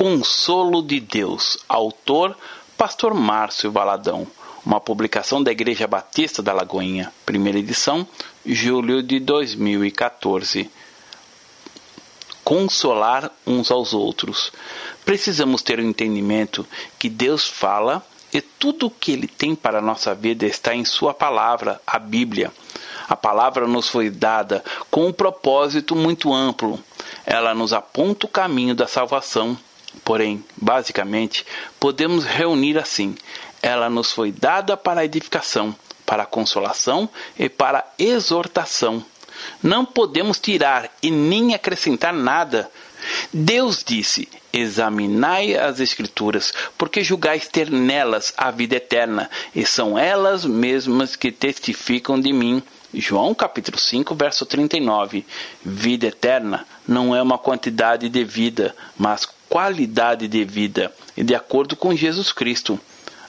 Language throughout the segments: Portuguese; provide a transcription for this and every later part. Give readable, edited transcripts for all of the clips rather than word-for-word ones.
Consolo de Deus. Autor, Pastor Márcio Valadão. Uma publicação da Igreja Batista da Lagoinha. Primeira edição, julho de 2014. Consolar uns aos outros. Precisamos ter o entendimento que Deus fala e tudo o que Ele tem para a nossa vida está em Sua palavra, a Bíblia. A palavra nos foi dada com um propósito muito amplo. Ela nos aponta o caminho da salvação. Porém, basicamente, podemos reunir assim. Ela nos foi dada para a edificação, para a consolação e para a exortação. Não podemos tirar e nem acrescentar nada. Deus disse: examinai as Escrituras, porque julgais ter nelas a vida eterna, e são elas mesmas que testificam de mim. João capítulo 5, verso 39. Vida eterna não é uma quantidade de vida, mas qualidade de vida, e de acordo com Jesus Cristo.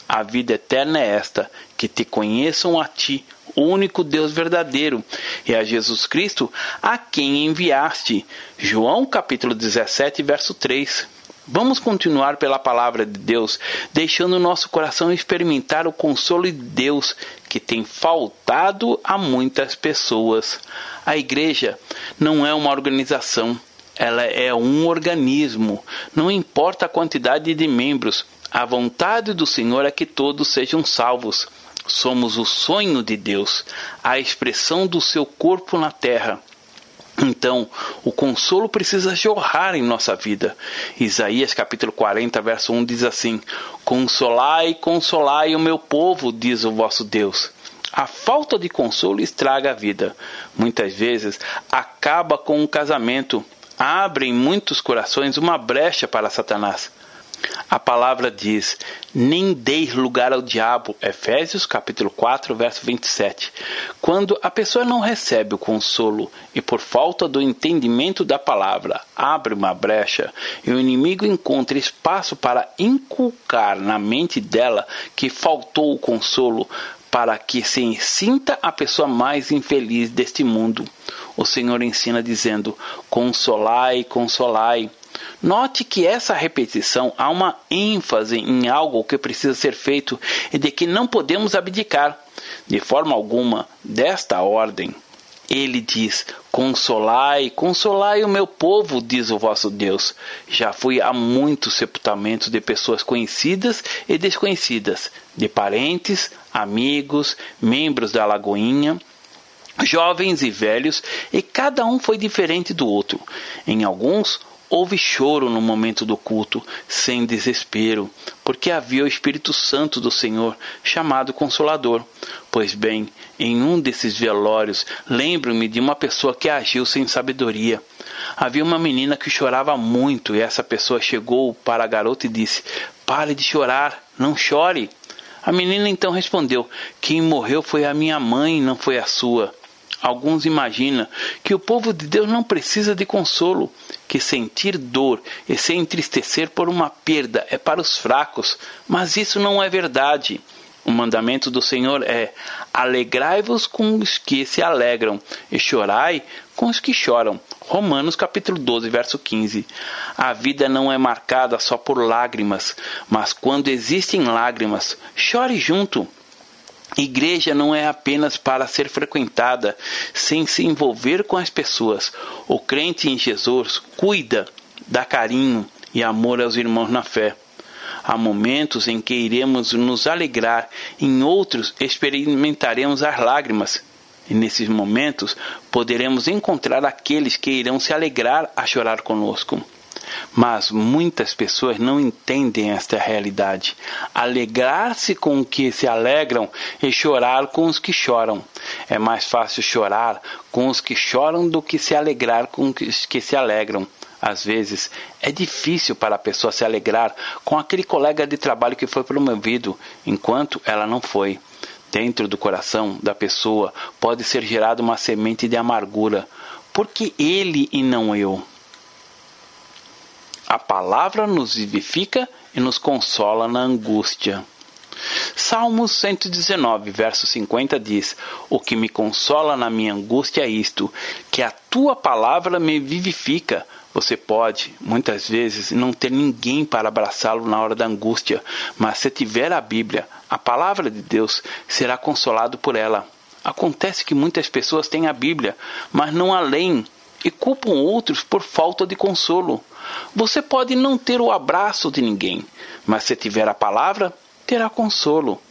A vida eterna é esta, que te conheçam a ti, o único Deus verdadeiro, e a Jesus Cristo, a quem enviaste. João capítulo 17, verso 3. Vamos continuar pela palavra de Deus, deixando o nosso coração experimentar o consolo de Deus, que tem faltado a muitas pessoas. A igreja não é uma organização, ela é um organismo. Não importa a quantidade de membros, a vontade do Senhor é que todos sejam salvos. Somos o sonho de Deus, a expressão do seu corpo na terra. Então, o consolo precisa jorrar em nossa vida. Isaías capítulo 40, verso 1 diz assim: Consolai, consolai o meu povo, diz o vosso Deus. A falta de consolo estraga a vida. Muitas vezes, acaba com um casamento. Abre em muitos corações uma brecha para Satanás. A palavra diz: nem deis lugar ao diabo. Efésios capítulo 4, verso 27. Quando a pessoa não recebe o consolo e por falta do entendimento da palavra abre uma brecha e o inimigo encontra espaço para inculcar na mente dela que faltou o consolo, para que se sinta a pessoa mais infeliz deste mundo. O Senhor ensina dizendo: consolai, consolai. Note que essa repetição há uma ênfase em algo que precisa ser feito e de que não podemos abdicar. De forma alguma, desta ordem, ele diz: consolai, consolai o meu povo, diz o vosso Deus. Já fui a muitos sepultamentos de pessoas conhecidas e desconhecidas, de parentes, amigos, membros da Lagoinha, jovens e velhos, e cada um foi diferente do outro. Em alguns, houve choro no momento do culto, sem desespero, porque havia o Espírito Santo do Senhor, chamado Consolador. Pois bem, em um desses velórios, lembro-me de uma pessoa que agiu sem sabedoria. Havia uma menina que chorava muito, e essa pessoa chegou para a garota e disse: pare de chorar, não chore. A menina então respondeu: quem morreu foi a minha mãe, não foi a sua. Alguns imaginam que o povo de Deus não precisa de consolo, que sentir dor e se entristecer por uma perda é para os fracos, mas isso não é verdade. O mandamento do Senhor é: alegrai-vos com os que se alegram e chorai com os que choram. Romanos capítulo 12, verso 15. A vida não é marcada só por lágrimas, mas quando existem lágrimas, chore junto. Igreja não é apenas para ser frequentada sem se envolver com as pessoas. O crente em Jesus cuida, dá carinho e amor aos irmãos na fé. Há momentos em que iremos nos alegrar, em outros experimentaremos as lágrimas. E nesses momentos poderemos encontrar aqueles que irão se alegrar a chorar conosco. Mas muitas pessoas não entendem esta realidade. Alegrar-se com os que se alegram e chorar com os que choram. É mais fácil chorar com os que choram do que se alegrar com os que se alegram. Às vezes, é difícil para a pessoa se alegrar com aquele colega de trabalho que foi promovido, enquanto ela não foi. Dentro do coração da pessoa pode ser gerada uma semente de amargura. Por que ele e não eu? A palavra nos vivifica e nos consola na angústia. Salmos 119, verso 50 diz: o que me consola na minha angústia é isto, que a tua palavra me vivifica. Você pode, muitas vezes, não ter ninguém para abraçá-lo na hora da angústia, mas se tiver a Bíblia, a palavra de Deus, será consolado por ela. Acontece que muitas pessoas têm a Bíblia, mas não a leem e culpam outros por falta de consolo. Você pode não ter o abraço de ninguém, mas se tiver a palavra, terá consolo.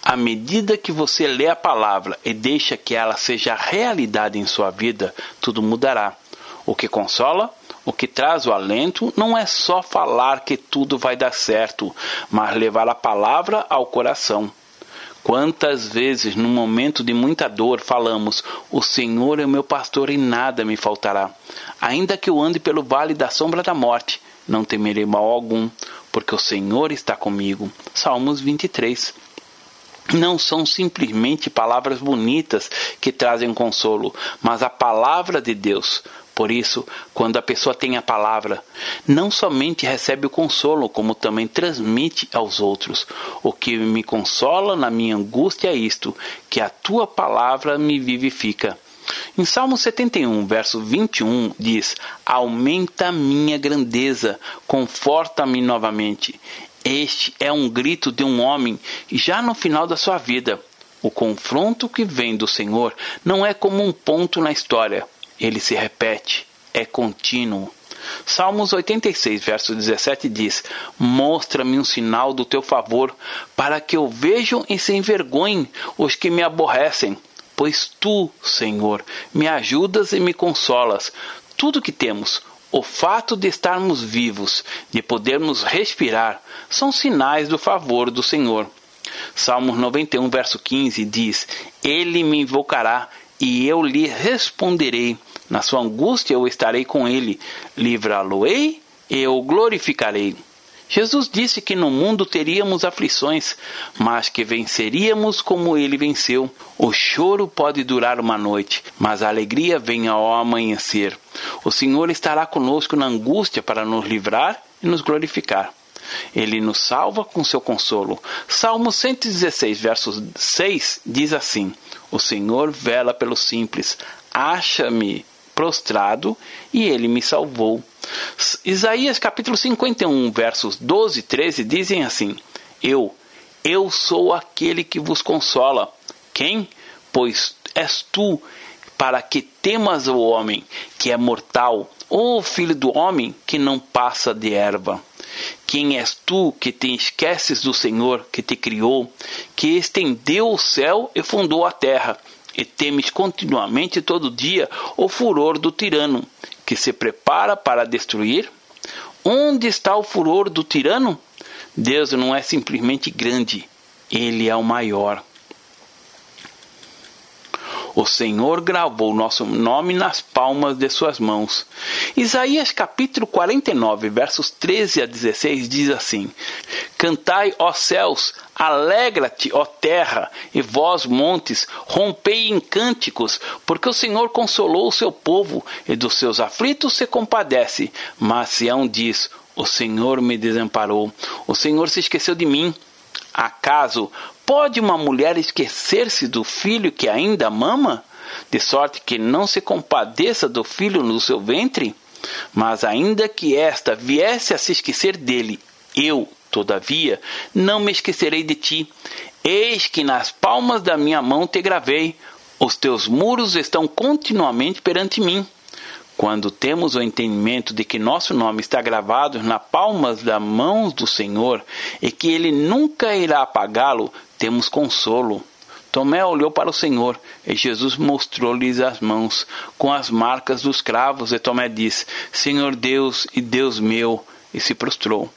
À medida que você lê a palavra e deixa que ela seja realidade em sua vida, tudo mudará. O que consola, o que traz o alento, não é só falar que tudo vai dar certo, mas levar a palavra ao coração. Quantas vezes, num momento de muita dor, falamos: o Senhor é o meu pastor e nada me faltará. Ainda que eu ande pelo vale da sombra da morte, não temerei mal algum, porque o Senhor está comigo. Salmos 23. Não são simplesmente palavras bonitas que trazem consolo, mas a palavra de Deus. Por isso, quando a pessoa tem a palavra, não somente recebe o consolo, como também transmite aos outros. O que me consola na minha angústia é isto, que a tua palavra me vivifica. Em Salmo 71, verso 21, diz: aumenta a minha grandeza, conforta-me novamente. Este é um grito de um homem já no final da sua vida. O confronto que vem do Senhor não é como um ponto na história. Ele se repete, é contínuo. Salmos 86, verso 17 diz: mostra-me um sinal do teu favor, para que eu veja e se envergonhem os que me aborrecem. Pois tu, Senhor, me ajudas e me consolas. Tudo que temos, o fato de estarmos vivos, de podermos respirar, são sinais do favor do Senhor. Salmos 91, verso 15 diz: ele me invocará e eu lhe responderei. Na sua angústia eu estarei com ele. Livrá-lo-ei e eu glorificarei. Jesus disse que no mundo teríamos aflições, mas que venceríamos como ele venceu. O choro pode durar uma noite, mas a alegria vem ao amanhecer. O Senhor estará conosco na angústia para nos livrar e nos glorificar. Ele nos salva com seu consolo. Salmo 116, verso 6 diz assim: o Senhor vela pelos simples, acha-me prostrado e ele me salvou. Isaías capítulo 51, versos 12 e 13 dizem assim: Eu sou aquele que vos consola. Quem? Pois és tu, para que temas o homem, que é mortal, ou o filho do homem, que não passa de erva. Quem és tu, que te esqueces do Senhor, que te criou, que estendeu o céu e fundou a terra, e temes continuamente todo dia o furor do tirano, que se prepara para destruir? Onde está o furor do tirano? Deus não é simplesmente grande, Ele é o maior. O Senhor gravou nosso nome nas palmas de suas mãos. Isaías capítulo 49, versos 13 a 16 diz assim: Cantai, ó céus, alegra-te, ó terra, e vós, montes, rompei em cânticos, porque o Senhor consolou o seu povo, e dos seus aflitos se compadece. Mas Sião diz: o Senhor me desamparou, o Senhor se esqueceu de mim. Acaso pode uma mulher esquecer-se do filho que ainda mama, de sorte que não se compadeça do filho no seu ventre? Mas ainda que esta viesse a se esquecer dele, eu, todavia, não me esquecerei de ti. Eis que nas palmas da minha mão te gravei, os teus muros estão continuamente perante mim. Quando temos o entendimento de que nosso nome está gravado nas palmas das mãos do Senhor e que Ele nunca irá apagá-lo, temos consolo. Tomé olhou para o Senhor e Jesus mostrou-lhes as mãos com as marcas dos cravos, e Tomé disse: Senhor Deus e Deus meu, e se prostrou.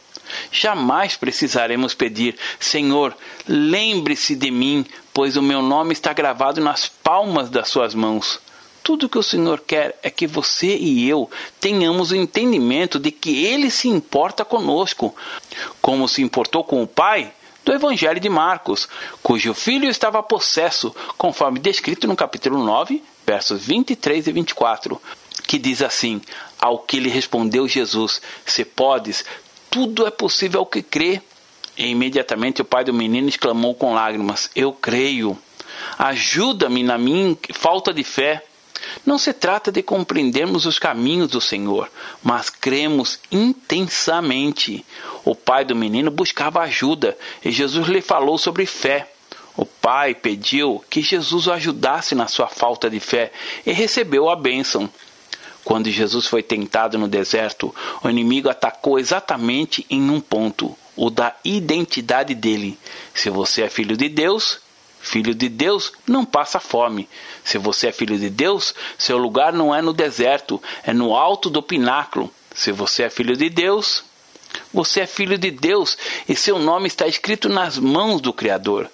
Jamais precisaremos pedir: Senhor, lembre-se de mim, pois o meu nome está gravado nas palmas das suas mãos. Tudo que o Senhor quer é que você e eu tenhamos o entendimento de que Ele se importa conosco, como se importou com o Pai do Evangelho de Marcos, cujo filho estava possesso, conforme descrito no capítulo 9, versos 23 e 24, que diz assim: ao que lhe respondeu Jesus: se podes, tudo é possível ao que crê. E imediatamente o pai do menino exclamou com lágrimas: eu creio. Ajuda-me na minha falta de fé. Não se trata de compreendermos os caminhos do Senhor, mas cremos intensamente. O pai do menino buscava ajuda e Jesus lhe falou sobre fé. O pai pediu que Jesus o ajudasse na sua falta de fé e recebeu a bênção. Quando Jesus foi tentado no deserto, o inimigo atacou exatamente em um ponto, o da identidade dele. Se você é filho de Deus não passa fome. Se você é filho de Deus, seu lugar não é no deserto, é no alto do pináculo. Se você é filho de Deus, você é filho de Deus e seu nome está escrito nas mãos do Criador.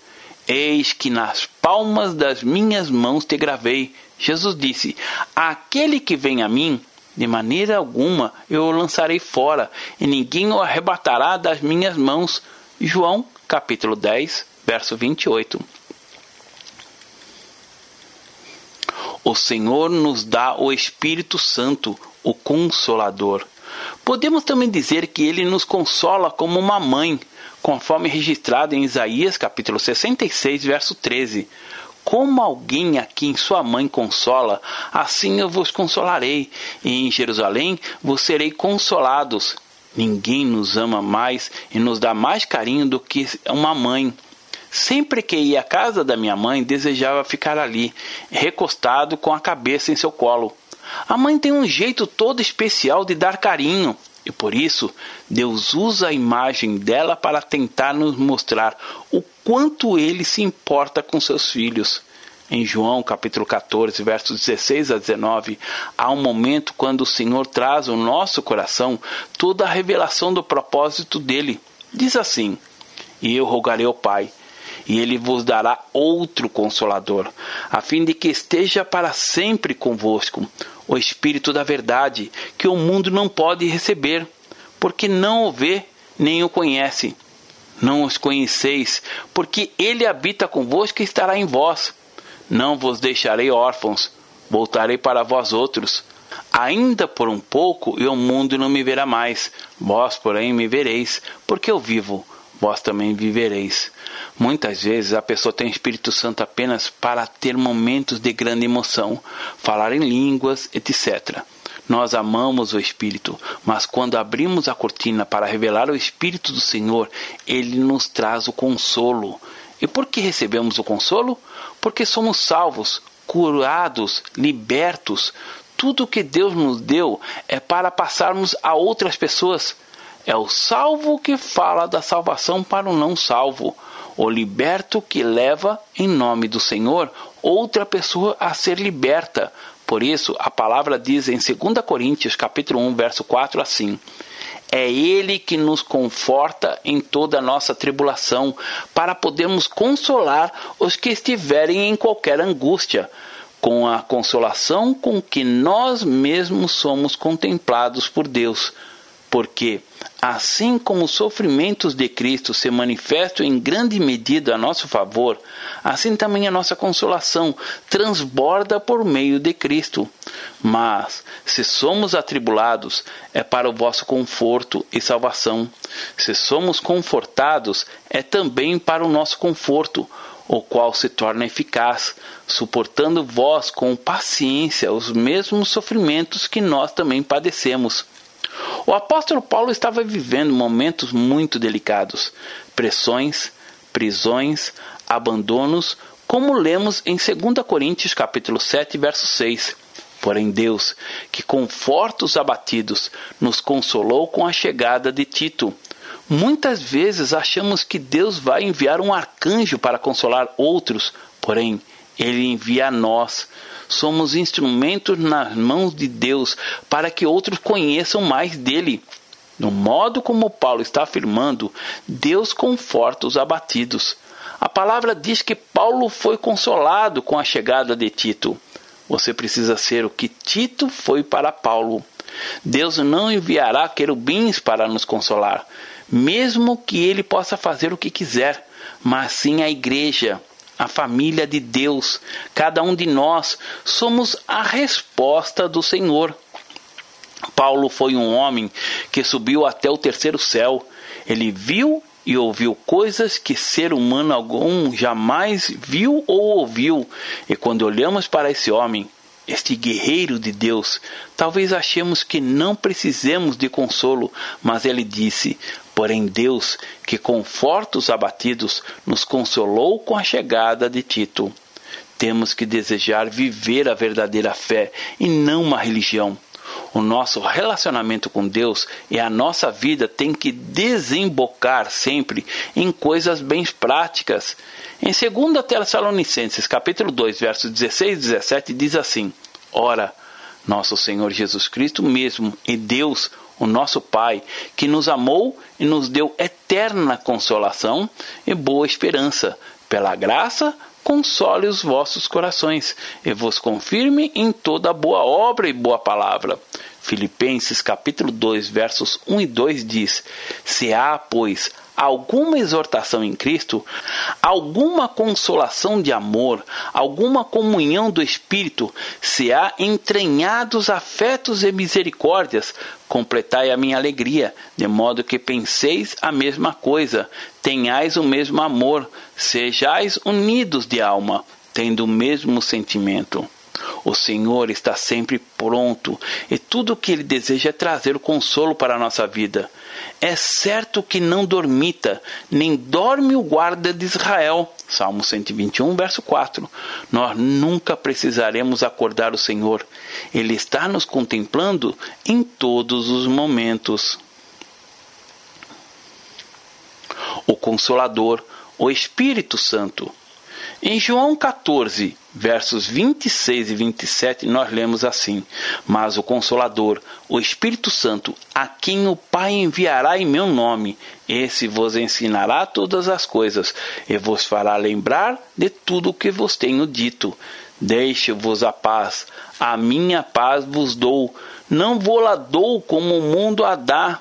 Eis que nas palmas das minhas mãos te gravei. Jesus disse: aquele que vem a mim, de maneira alguma eu o lançarei fora, e ninguém o arrebatará das minhas mãos. João, capítulo 10, verso 28. O Senhor nos dá o Espírito Santo, o Consolador. Podemos também dizer que ele nos consola como uma mãe, conforme registrado em Isaías, capítulo 66, verso 13. Como alguém a quem sua mãe consola, assim eu vos consolarei, e em Jerusalém vos serei consolados. Ninguém nos ama mais e nos dá mais carinho do que uma mãe. Sempre que ia à casa da minha mãe, desejava ficar ali, recostado com a cabeça em seu colo. A mãe tem um jeito todo especial de dar carinho, e por isso Deus usa a imagem dela para tentar nos mostrar o quanto ele se importa com seus filhos. Em João capítulo 14, versos 16 a 19, há um momento quando o Senhor traz ao nosso coração toda a revelação do propósito dele. Diz assim: e eu rogarei ao Pai, e ele vos dará outro Consolador, a fim de que esteja para sempre convosco, o Espírito da verdade, que o mundo não pode receber, porque não o vê nem o conhece. Não os conheceis, porque ele habita convosco e estará em vós. Não vos deixarei órfãos, voltarei para vós outros. Ainda por um pouco e o mundo não me verá mais, vós porém me vereis, porque eu vivo, vós também vivereis. Muitas vezes a pessoa tem o Espírito Santo apenas para ter momentos de grande emoção, falar em línguas, etc. Nós amamos o Espírito, mas quando abrimos a cortina para revelar o Espírito do Senhor, ele nos traz o consolo. E por que recebemos o consolo? Porque somos salvos, curados, libertos. Tudo o que Deus nos deu é para passarmos a outras pessoas. É o salvo que fala da salvação para o não salvo. O liberto que leva, em nome do Senhor, outra pessoa a ser liberta. Por isso, a palavra diz em 2 Coríntios, capítulo 1, verso 4, assim: é ele que nos conforta em toda a nossa tribulação, para podermos consolar os que estiverem em qualquer angústia, com a consolação com que nós mesmos somos contemplados por Deus. Porque, assim como os sofrimentos de Cristo se manifestam em grande medida a nosso favor, assim também a nossa consolação transborda por meio de Cristo. Mas, se somos atribulados, é para o vosso conforto e salvação. Se somos confortados, é também para o nosso conforto, o qual se torna eficaz, suportando vós com paciência os mesmos sofrimentos que nós também padecemos. O apóstolo Paulo estava vivendo momentos muito delicados, pressões, prisões, abandonos, como lemos em 2 Coríntios capítulo 7, verso 6. Porém Deus, que conforta os abatidos, nos consolou com a chegada de Tito. Muitas vezes achamos que Deus vai enviar um arcanjo para consolar outros, porém ele envia a nós. Somos instrumentos nas mãos de Deus para que outros conheçam mais dele. No modo como Paulo está afirmando, Deus conforta os abatidos. A palavra diz que Paulo foi consolado com a chegada de Tito. Você precisa ser o que Tito foi para Paulo. Deus não enviará querubins para nos consolar, mesmo que ele possa fazer o que quiser, mas sim a igreja. A família de Deus, cada um de nós, somos a resposta do Senhor. Paulo foi um homem que subiu até o terceiro céu. Ele viu e ouviu coisas que ser humano algum jamais viu ou ouviu. E quando olhamos para esse homem, este guerreiro de Deus, talvez achemos que não precisemos de consolo, mas ele disse: porém Deus, que conforta os abatidos, nos consolou com a chegada de Tito. Temos que desejar viver a verdadeira fé e não uma religião. O nosso relacionamento com Deus e a nossa vida tem que desembocar sempre em coisas bem práticas. Em 2 Tessalonicenses, capítulo 2, versos 16 e 17, diz assim: ora, nosso Senhor Jesus Cristo mesmo e Deus, o nosso Pai, que nos amou e nos deu eterna consolação e boa esperança, pela graça, console os vossos corações e vos confirme em toda boa obra e boa palavra. Filipenses capítulo 2, versos 1 e 2 diz: se há, pois, alguma exortação em Cristo, alguma consolação de amor, alguma comunhão do Espírito, se há entranhados afetos e misericórdias, completai a minha alegria, de modo que penseis a mesma coisa, tenhais o mesmo amor, sejais unidos de alma, tendo o mesmo sentimento. O Senhor está sempre pronto e tudo o que Ele deseja é trazer o consolo para a nossa vida. É certo que não dormita, nem dorme o guarda de Israel. Salmo 121, verso 4. Nós nunca precisaremos acordar o Senhor. Ele está nos contemplando em todos os momentos. O Consolador, o Espírito Santo. Em João 14, versos 26 e 27, nós lemos assim: mas o Consolador, o Espírito Santo, a quem o Pai enviará em meu nome, esse vos ensinará todas as coisas, e vos fará lembrar de tudo o que vos tenho dito. Deixe-vos a paz, a minha paz vos dou, não vou-la dou como o mundo a dá.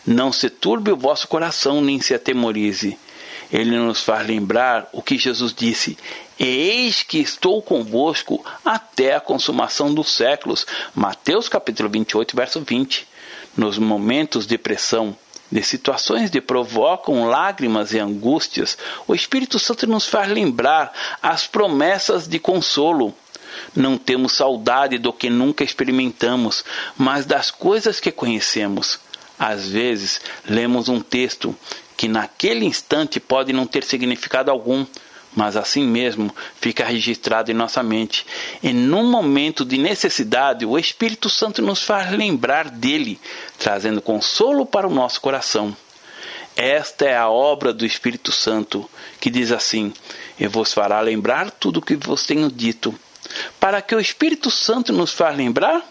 Não se turbe o vosso coração, nem se atemorize. Ele nos faz lembrar o que Jesus disse: eis que estou convosco até a consumação dos séculos. Mateus capítulo 28, verso 20. Nos momentos de pressão, de situações que provocam lágrimas e angústias, o Espírito Santo nos faz lembrar as promessas de consolo. Não temos saudade do que nunca experimentamos, mas das coisas que conhecemos. Às vezes, lemos um texto que naquele instante pode não ter significado algum, mas assim mesmo fica registrado em nossa mente. E num momento de necessidade, o Espírito Santo nos faz lembrar dele, trazendo consolo para o nosso coração. Esta é a obra do Espírito Santo, que diz assim: e vos fará lembrar tudo o que vos tenho dito. Para que o Espírito Santo nos faz lembrar?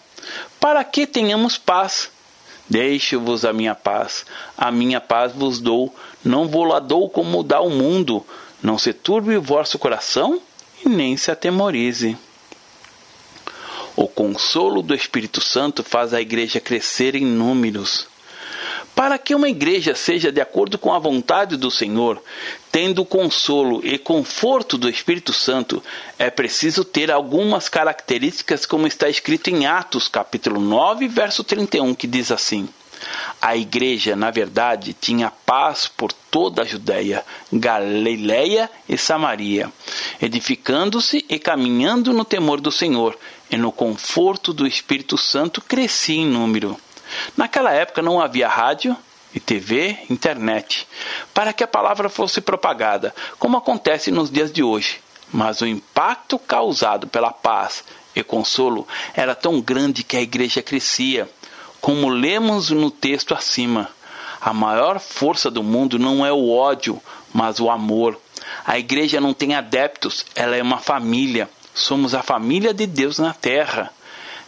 Para que tenhamos paz. Deixe-vos a minha paz vos dou, não vou-la dou como dá o mundo. Não se turbe o vosso coração e nem se atemorize. O consolo do Espírito Santo faz a igreja crescer em números. Para que uma igreja seja de acordo com a vontade do Senhor, tendo o consolo e conforto do Espírito Santo, é preciso ter algumas características, como está escrito em Atos, capítulo 9, verso 31, que diz assim: a igreja, na verdade, tinha paz por toda a Judéia, Galileia e Samaria, edificando-se e caminhando no temor do Senhor, e no conforto do Espírito Santo crescia em número. Naquela época não havia rádio e TV, internet, para que a palavra fosse propagada, como acontece nos dias de hoje. Mas o impacto causado pela paz e consolo era tão grande que a igreja crescia. Como lemos no texto acima, a maior força do mundo não é o ódio, mas o amor. A igreja não tem adeptos, ela é uma família. Somos a família de Deus na terra.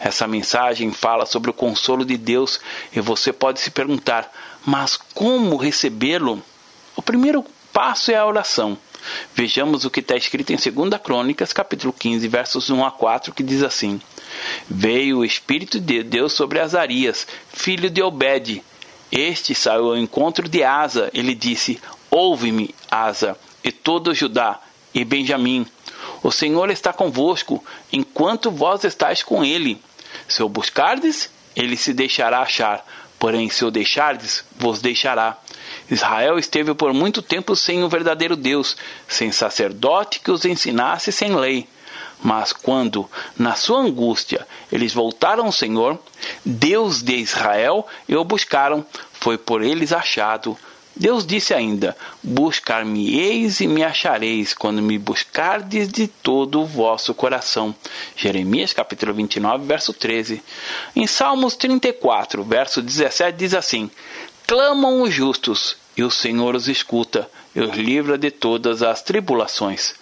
Essa mensagem fala sobre o consolo de Deus e você pode se perguntar: mas como recebê-lo? O primeiro passo é a oração. Vejamos o que está escrito em 2 Crônicas, capítulo 15, versos 1 a 4, que diz assim: veio o Espírito de Deus sobre Azarias, filho de Obed. Este saiu ao encontro de Asa. Ele disse: ouve-me, Asa, e todo Judá e Benjamim. O Senhor está convosco, enquanto vós estáis com ele. Se o buscardes, ele se deixará achar, porém se o deixardes, vos deixará. Israel esteve por muito tempo sem o verdadeiro Deus, sem sacerdote que os ensinasse, sem lei. Mas quando, na sua angústia, eles voltaram ao Senhor, Deus de Israel, e o buscaram, foi por eles achado. Deus disse ainda: buscar-me-eis e me achareis, quando me buscardes de todo o vosso coração. Jeremias capítulo 29, verso 13. Em Salmos 34, verso 17, diz assim: clamam os justos, e o Senhor os escuta, e os livra de todas as tribulações.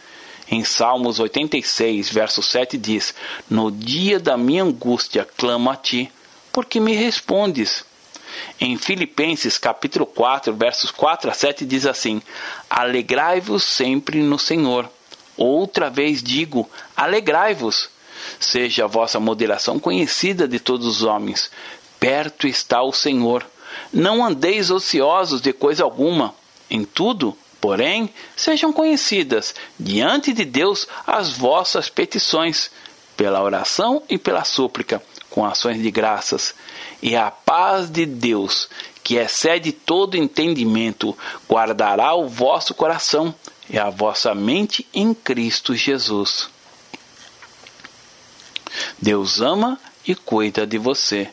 Em Salmos 86, verso 7 diz: no dia da minha angústia clamo a ti, porque me respondes. Em Filipenses capítulo 4, versos 4 a 7 diz assim: alegrai-vos sempre no Senhor. Outra vez digo, alegrai-vos. Seja a vossa moderação conhecida de todos os homens. Perto está o Senhor. Não andeis ociosos de coisa alguma. Em tudo, porém, sejam conhecidas diante de Deus as vossas petições, pela oração e pela súplica, com ações de graças. E a paz de Deus, que excede todo entendimento, guardará o vosso coração e a vossa mente em Cristo Jesus. Deus ama e cuida de você.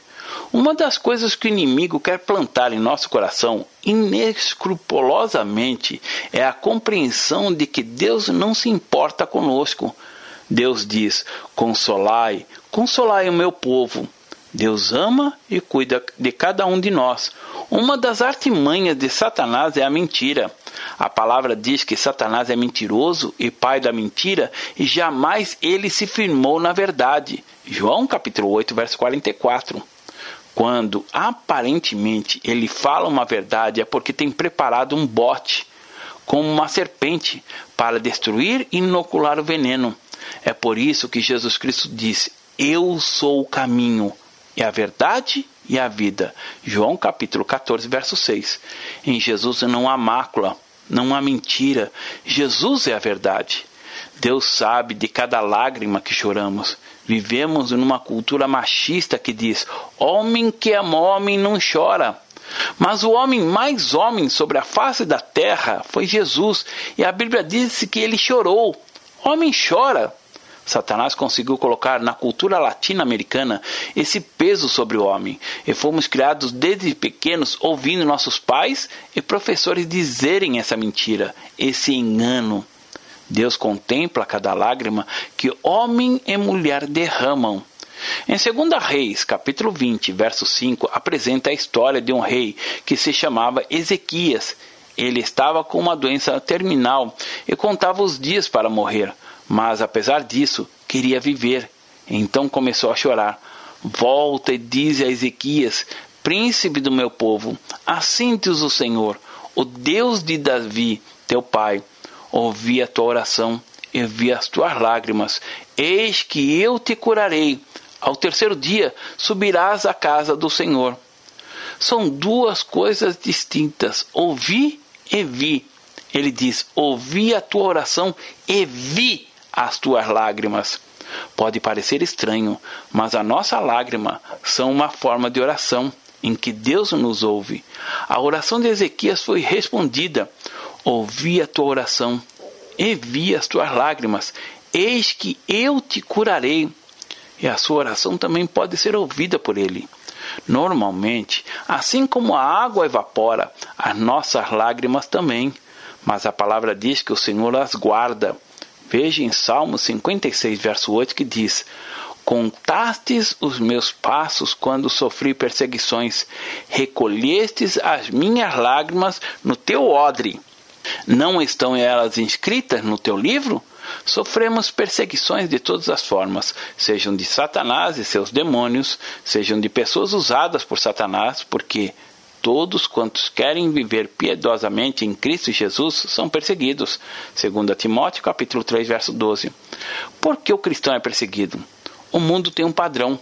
Uma das coisas que o inimigo quer plantar em nosso coração inescrupulosamente é a compreensão de que Deus não se importa conosco. Deus diz: consolai, consolai o meu povo. Deus ama e cuida de cada um de nós. Uma das artimanhas de Satanás é a mentira. A palavra diz que Satanás é mentiroso e pai da mentira, e jamais ele se firmou na verdade. João capítulo 8, verso 44. Quando aparentemente ele fala uma verdade, é porque tem preparado um bote, como uma serpente, para destruir e inocular o veneno. É por isso que Jesus Cristo disse: eu sou o caminho, e a verdade e a vida. João capítulo 14, verso 6. Em Jesus não há mácula, não há mentira. Jesus é a verdade. Deus sabe de cada lágrima que choramos. Vivemos numa cultura machista que diz: homem que ama homem não chora. Mas o homem mais homem sobre a face da terra foi Jesus. E a Bíblia diz que ele chorou. Homem chora. Satanás conseguiu colocar na cultura latino-americana esse peso sobre o homem. E fomos criados desde pequenos ouvindo nossos pais e professores dizerem essa mentira, esse engano. Deus contempla cada lágrima que homem e mulher derramam. Em 2 Reis, capítulo 20, verso 5, apresenta a história de um rei que se chamava Ezequias. Ele estava com uma doença terminal e contava os dias para morrer. Mas, apesar disso, queria viver. Então começou a chorar. Volta e diz a Ezequias: príncipe do meu povo, assim diz o Senhor, o Deus de Davi, teu pai. Ouvi a tua oração e vi as tuas lágrimas. Eis que eu te curarei. Ao terceiro dia subirás à casa do Senhor. São duas coisas distintas. Ouvi e vi. Ele diz: ouvi a tua oração e vi as tuas lágrimas. Pode parecer estranho, mas a nossa lágrima são uma forma de oração em que Deus nos ouve. A oração de Ezequias foi respondida: ouvi a tua oração e vi as tuas lágrimas. Eis que eu te curarei. E a sua oração também pode ser ouvida por ele. Normalmente, assim como a água evapora, as nossas lágrimas também. Mas a palavra diz que o Senhor as guarda. Veja em Salmos 56, verso 8, que diz: contastes os meus passos quando sofri perseguições, recolhestes as minhas lágrimas no teu odre. Não estão elas inscritas no teu livro? Sofremos perseguições de todas as formas, sejam de Satanás e seus demônios, sejam de pessoas usadas por Satanás, porque todos quantos querem viver piedosamente em Cristo Jesus são perseguidos. 2 Timóteo capítulo 3, verso 12. Por que o cristão é perseguido? O mundo tem um padrão.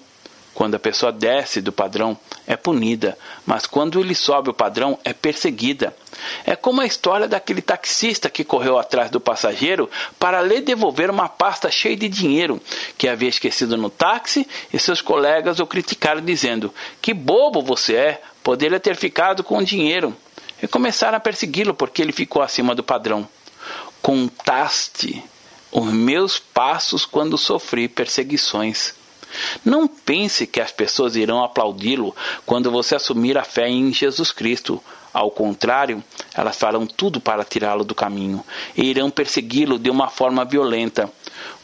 Quando a pessoa desce do padrão, é punida, mas quando ele sobe o padrão, é perseguida. É como a história daquele taxista que correu atrás do passageiro para lhe devolver uma pasta cheia de dinheiro que havia esquecido no táxi, e seus colegas o criticaram dizendo: que bobo você é, poderia ter ficado com o dinheiro. E começaram a persegui-lo porque ele ficou acima do padrão. Contaste os meus passos quando sofri perseguições. Não pense que as pessoas irão aplaudi-lo quando você assumir a fé em Jesus Cristo. Ao contrário, elas farão tudo para tirá-lo do caminho e irão persegui-lo de uma forma violenta.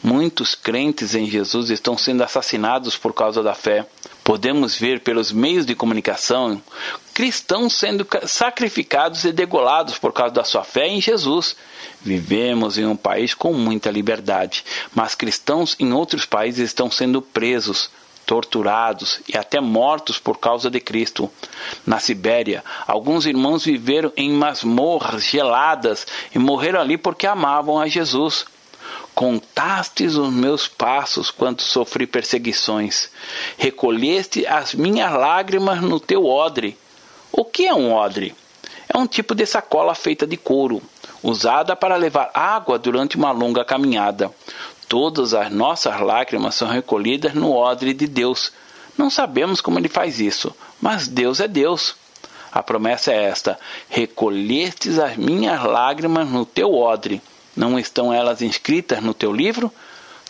Muitos crentes em Jesus estão sendo assassinados por causa da fé. Podemos ver pelos meios de comunicação cristãos sendo sacrificados e degolados por causa da sua fé em Jesus. Vivemos em um país com muita liberdade, mas cristãos em outros países estão sendo presos, torturados e até mortos por causa de Cristo. Na Sibéria, alguns irmãos viveram em masmorras geladas e morreram ali porque amavam a Jesus. Contastes os meus passos quando sofri perseguições. Recolheste as minhas lágrimas no teu odre. O que é um odre? É um tipo de sacola feita de couro, usada para levar água durante uma longa caminhada. Todas as nossas lágrimas são recolhidas no odre de Deus. Não sabemos como Ele faz isso, mas Deus é Deus. A promessa é esta: recolhestes as minhas lágrimas no teu odre. Não estão elas inscritas no teu livro?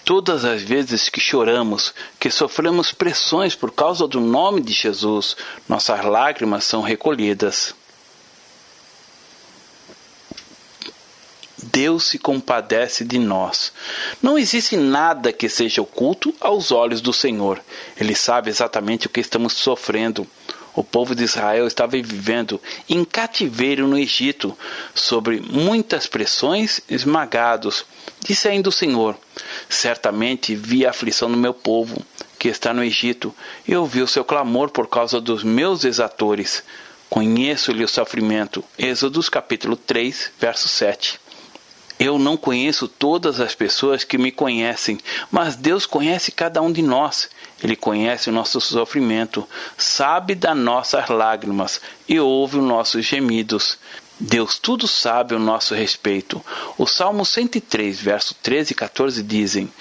Todas as vezes que choramos, que sofremos pressões por causa do nome de Jesus, nossas lágrimas são recolhidas. Deus se compadece de nós. Não existe nada que seja oculto aos olhos do Senhor. Ele sabe exatamente o que estamos sofrendo. O povo de Israel estava vivendo em cativeiro no Egito, sobre muitas pressões, esmagados. Disse ainda o Senhor: certamente vi a aflição do meu povo, que está no Egito, e ouvi o seu clamor por causa dos meus exatores. Conheço-lhe o sofrimento. Êxodos capítulo 3, verso 7. Eu não conheço todas as pessoas que me conhecem, mas Deus conhece cada um de nós. Ele conhece o nosso sofrimento, sabe das nossas lágrimas e ouve os nossos gemidos. Deus tudo sabe a nosso respeito. O Salmo 103, verso 13 e 14 dizem: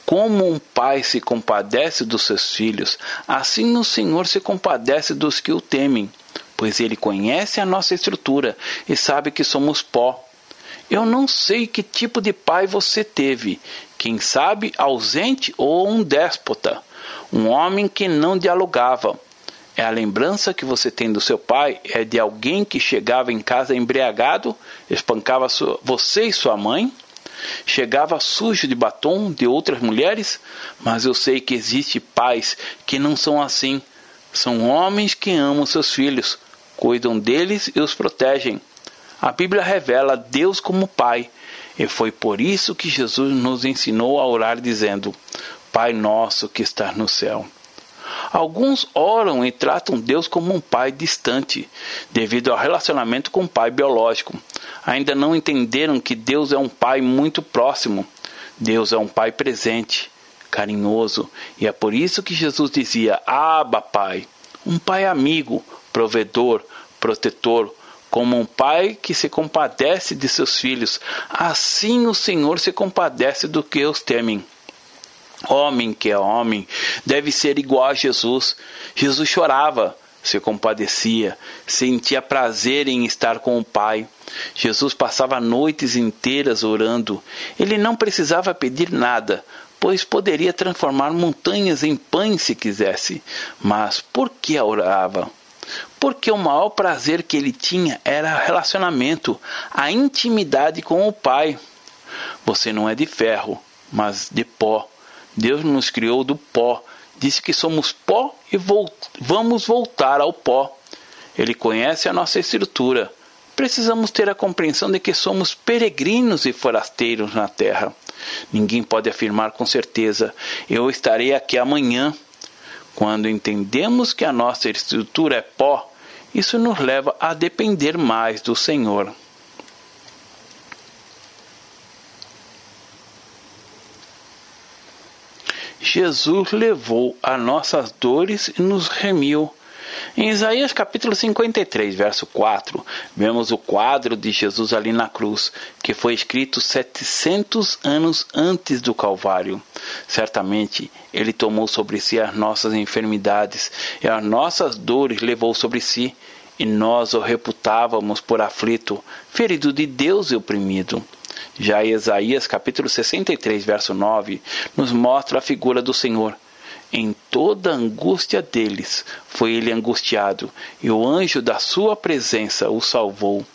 como um pai se compadece dos seus filhos, assim o Senhor se compadece dos que o temem, pois Ele conhece a nossa estrutura e sabe que somos pó. Eu não sei que tipo de pai você teve, quem sabe ausente ou um déspota, um homem que não dialogava. É a lembrança que você tem do seu pai é de alguém que chegava em casa embriagado, espancava você e sua mãe, chegava sujo de batom de outras mulheres? Mas eu sei que existem pais que não são assim. São homens que amam seus filhos, cuidam deles e os protegem. A Bíblia revela Deus como Pai, e foi por isso que Jesus nos ensinou a orar dizendo: Pai nosso que estás no céu. Alguns oram e tratam Deus como um pai distante, devido ao relacionamento com o pai biológico. Ainda não entenderam que Deus é um pai muito próximo. Deus é um pai presente, carinhoso, e é por isso que Jesus dizia: Abba, Pai. Um pai amigo, provedor, protetor, como um pai que se compadece de seus filhos, assim o Senhor se compadece do que os temem. Homem que é homem deve ser igual a Jesus. Jesus chorava, se compadecia, sentia prazer em estar com o Pai. Jesus passava noites inteiras orando. Ele não precisava pedir nada, pois poderia transformar montanhas em pães se quisesse. Mas por que orava? Porque o maior prazer que ele tinha era o relacionamento, a intimidade com o Pai. Você não é de ferro, mas de pó. Deus nos criou do pó. Disse que somos pó e vamos voltar ao pó. Ele conhece a nossa estrutura. Precisamos ter a compreensão de que somos peregrinos e forasteiros na terra. Ninguém pode afirmar com certeza: eu estarei aqui amanhã. Quando entendemos que a nossa estrutura é pó, isso nos leva a depender mais do Senhor. Jesus levou as nossas dores e nos remiu. Em Isaías capítulo 53, verso 4, vemos o quadro de Jesus ali na cruz, que foi escrito 700 anos antes do Calvário. Certamente, ele tomou sobre si as nossas enfermidades e as nossas dores levou sobre si, e nós o reputávamos por aflito, ferido de Deus e oprimido. Já Isaías capítulo 63, verso 9, nos mostra a figura do Senhor. Em toda a angústia deles foi ele angustiado, e o anjo da sua presença o salvou.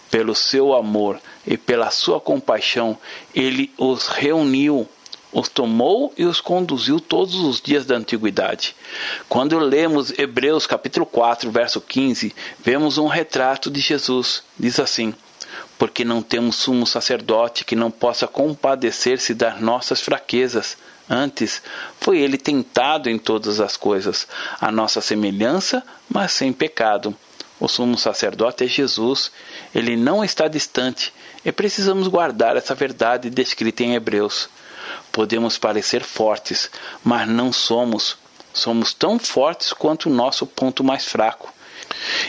Pelo seu amor e pela sua compaixão, ele os reuniu, os tomou e os conduziu todos os dias da antiguidade. Quando lemos Hebreus capítulo 4, verso 15, vemos um retrato de Jesus. Diz assim: porque não temos sumo sacerdote que não possa compadecer-se das nossas fraquezas. Antes, foi ele tentado em todas as coisas, a nossa semelhança, mas sem pecado. O sumo sacerdote é Jesus. Ele não está distante, e precisamos guardar essa verdade descrita em Hebreus. Podemos parecer fortes, mas não somos. Somos tão fortes quanto o nosso ponto mais fraco.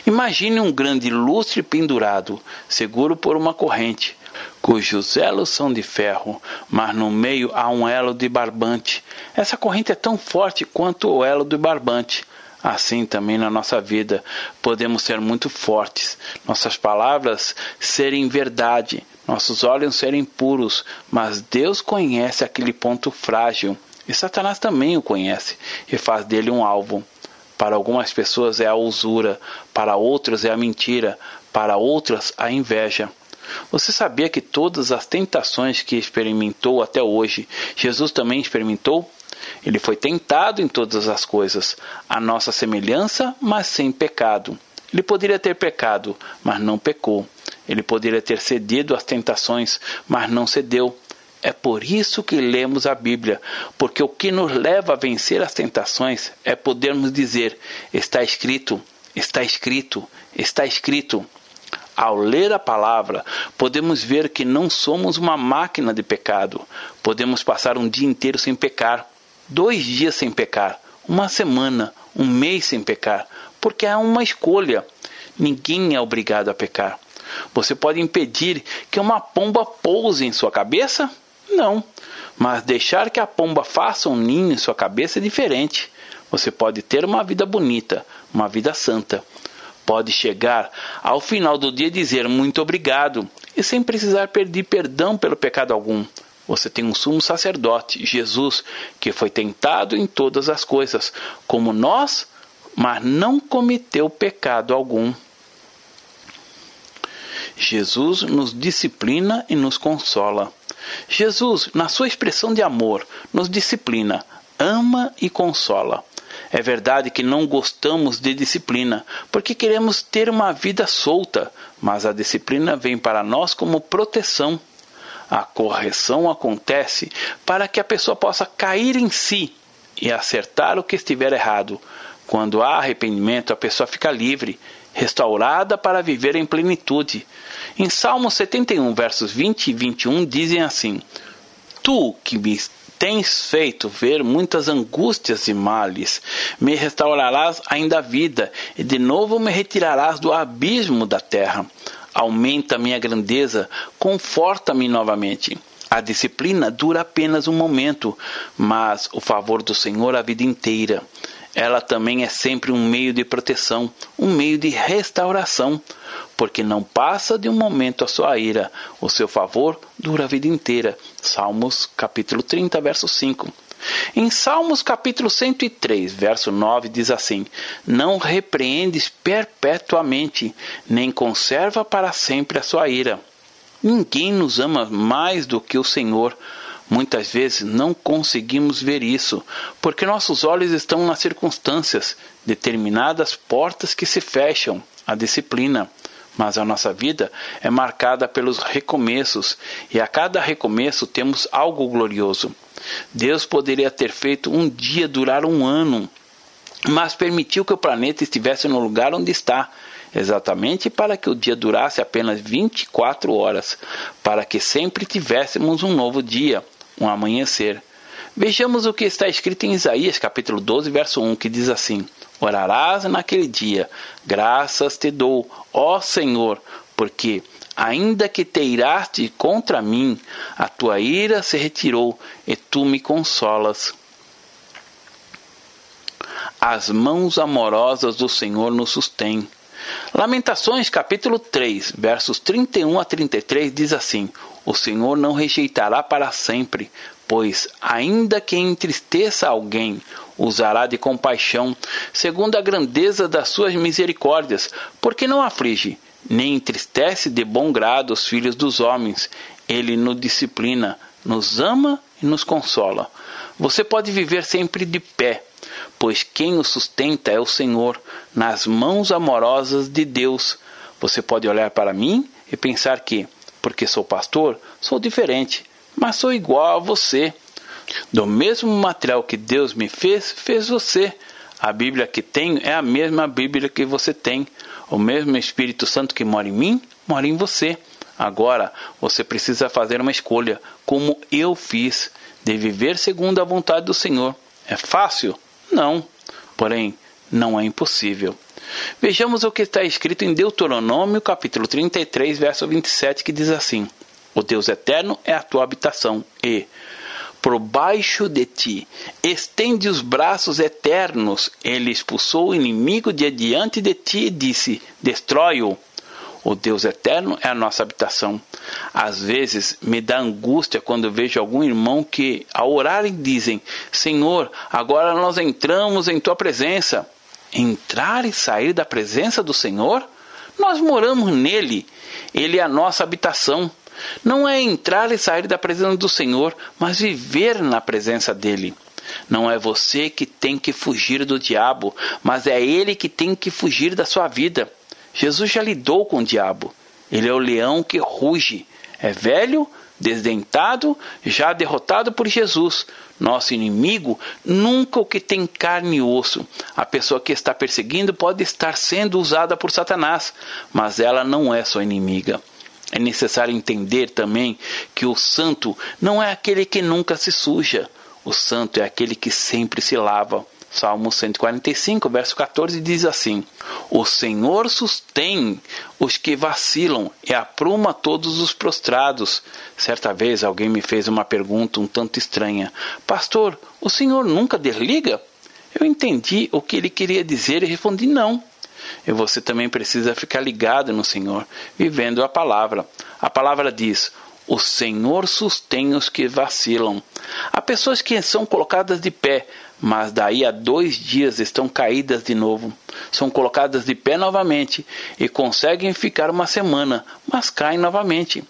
Imagine um grande lustre pendurado, seguro por uma corrente, cujos elos são de ferro, mas no meio há um elo de barbante. Essa corrente é tão forte quanto o elo do barbante. Assim também na nossa vida, podemos ser muito fortes, nossas palavras serem verdade, nossos olhos serem puros, mas Deus conhece aquele ponto frágil, e Satanás também o conhece, e faz dele um alvo. Para algumas pessoas é a usura, para outras é a mentira, para outras a inveja. Você sabia que todas as tentações que experimentou até hoje, Jesus também experimentou? Ele foi tentado em todas as coisas, a nossa semelhança, mas sem pecado. Ele poderia ter pecado, mas não pecou. Ele poderia ter cedido às tentações, mas não cedeu. É por isso que lemos a Bíblia, porque o que nos leva a vencer as tentações é podermos dizer: está escrito, está escrito, está escrito. Ao ler a palavra, podemos ver que não somos uma máquina de pecado. Podemos passar um dia inteiro sem pecar, 2 dias sem pecar, uma semana, um mês sem pecar, porque é uma escolha. Ninguém é obrigado a pecar. Você pode impedir que uma pomba pouse em sua cabeça? Não, mas deixar que a pomba faça um ninho em sua cabeça é diferente. Você pode ter uma vida bonita, uma vida santa. Pode chegar ao final do dia e dizer muito obrigado, e sem precisar pedir perdão pelo pecado algum. Você tem um sumo sacerdote, Jesus, que foi tentado em todas as coisas, como nós, mas não cometeu pecado algum. Jesus nos disciplina e nos consola. Jesus, na sua expressão de amor, nos disciplina, ama e consola. É verdade que não gostamos de disciplina, porque queremos ter uma vida solta, mas a disciplina vem para nós como proteção. A correção acontece para que a pessoa possa cair em si e acertar o que estiver errado. Quando há arrependimento, a pessoa fica livre, restaurada para viver em plenitude. Em Salmos 71, versos 20 e 21, dizem assim: Tu que me tens feito ver muitas angústias e males, me restaurarás ainda a vida, e de novo me retirarás do abismo da terra. Aumenta minha grandeza, conforta-me novamente. A disciplina dura apenas um momento, mas o favor do Senhor a vida inteira. Ela também é sempre um meio de proteção, um meio de restauração, porque não passa de um momento a sua ira. O seu favor dura a vida inteira. Salmos capítulo 30, verso 5. Em Salmos capítulo 103, verso 9, diz assim: Não repreendes perpetuamente, nem conserva para sempre a sua ira. Ninguém nos ama mais do que o Senhor. Muitas vezes não conseguimos ver isso, porque nossos olhos estão nas circunstâncias, determinadas portas que se fecham, a disciplina. Mas a nossa vida é marcada pelos recomeços, e a cada recomeço temos algo glorioso. Deus poderia ter feito um dia durar 1 ano, mas permitiu que o planeta estivesse no lugar onde está, exatamente para que o dia durasse apenas 24 horas, para que sempre tivéssemos um novo dia, um amanhecer. Vejamos o que está escrito em Isaías capítulo 12, verso 1, que diz assim: Orarás naquele dia, graças te dou, ó Senhor, porque, ainda que te iraste contra mim, a tua ira se retirou, e tu me consolas. As mãos amorosas do Senhor nos sustêm. Lamentações capítulo 3, versos 31 a 33 diz assim: O Senhor não rejeitará para sempre, pois, ainda que entristeça alguém, usará de compaixão, segundo a grandeza das suas misericórdias, porque não aflige, nem entristece de bom grado os filhos dos homens. Ele nos disciplina, nos ama e nos consola. Você pode viver sempre de pé, pois quem o sustenta é o Senhor, nas mãos amorosas de Deus. Você pode olhar para mim e pensar que, porque sou pastor, sou diferente, mas sou igual a você. Do mesmo material que Deus me fez, fez você. A Bíblia que tenho é a mesma Bíblia que você tem. O mesmo Espírito Santo que mora em mim, mora em você. Agora, você precisa fazer uma escolha, como eu fiz, de viver segundo a vontade do Senhor. É fácil? Não. Porém, não é impossível. Vejamos o que está escrito em Deuteronômio, capítulo 33, verso 27, que diz assim: O Deus eterno é a tua habitação, e, por baixo de ti, estende os braços eternos. Ele expulsou o inimigo de diante de ti e disse: destrói-o. O Deus eterno é a nossa habitação. Às vezes me dá angústia quando vejo algum irmão que, ao orarem, dizem: Senhor, agora nós entramos em tua presença. Entrar e sair da presença do Senhor? Nós moramos nele. Ele é a nossa habitação. Não é entrar e sair da presença do Senhor, mas viver na presença dele. Não é você que tem que fugir do diabo, mas é ele que tem que fugir da sua vida. Jesus já lidou com o diabo. Ele é o leão que ruge. É velho, desdentado, já derrotado por Jesus. Nosso inimigo nunca o que tem carne e osso. A pessoa que está perseguindo pode estar sendo usada por Satanás, mas ela não é sua inimiga. É necessário entender também que o santo não é aquele que nunca se suja. O santo é aquele que sempre se lava. Salmo 145, verso 14 diz assim: O Senhor sustém os que vacilam e apruma todos os prostrados. Certa vez alguém me fez uma pergunta um tanto estranha: Pastor, o Senhor nunca desliga? Eu entendi o que ele queria dizer e respondi: não. E você também precisa ficar ligado no Senhor, vivendo a palavra. A palavra diz: O Senhor sustém os que vacilam. Há pessoas que são colocadas de pé, mas daí a 2 dias estão caídas de novo. São colocadas de pé novamente e conseguem ficar uma semana, mas caem novamente.